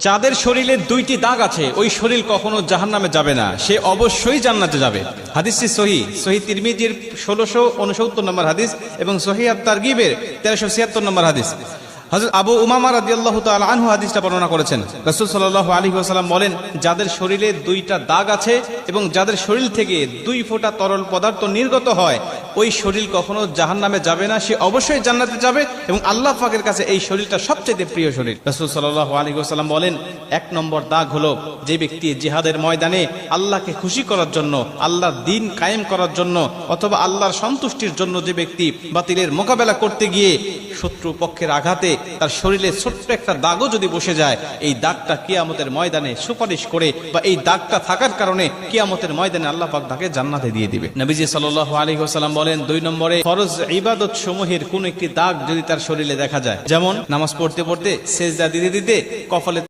যাদের শরীরে দুইটি দাগ আছে ওই শরীর কখনো জাহান্নামে যাবে না, সে অবশ্যই জান্নাতে যাবে। হাদিসটি সহিহ তিরমিজির 1669 নম্বর হাদিস এবং সহিহ আত-তারগিবের 1376 নম্বর হাদিস। হযরত আবু উমামা রাদিয়াল্লাহু তাআলা আনহু হাদিসটা বর্ণনা করেছেন। রাসূল সাল্লাল্লাহু আলাইহি ওয়াসাল্লাম বলেন, যাদের শরীরে দুইটা দাগ আছে এবং যাদের শরীর থেকে 2 ফোঁটা তরল পদার্থ নির্গত হয় ওই শরীর কখনো জাহান্নামে যাবে না, সে অবশ্যই জান্নাতে যাবে এবং আল্লাহ পাকের কাছে এই শরীরটা সবচেয়ে প্রিয় শরীর। রাসূল সাল্লাল্লাহু আলাইহি ওয়াসাল্লাম বলেন, 1 নম্বর দাগ হলো যে ব্যক্তি জিহাদের ময়দানে আল্লাহকে খুশি করার জন্য, আল্লাহর দ্বীন কায়েম করার জন্য অথবা আল্লাহর সন্তুষ্টির জন্য যে ব্যক্তি বাতিলের মোকাবেলা করতে গিয়ে শত্রু পক্ষের আঘাতে তার শরীরে ছোট্ট একটা দাগও যদি বসে যায়, এই দাগটা কিয়ামতের ময়দানে সুপারিশ করে বা এই দাগটা থাকার কারণে কিয়ামতের ময়দানে আল্লাহ পাক তাকে জান্নাতে দিয়ে দিবে। নবীজি সাল্লাল্লাহু আলাইহি ওয়াসাল্লাম বলেন, 2 নম্বরে ফরজ ইবাদত সমূহের কোন একটি দাগ যদি তার শরীরে দেখা যায়, যেমন নামাজ পড়তে পড়তে সেজদা দিতে দিতে কপালে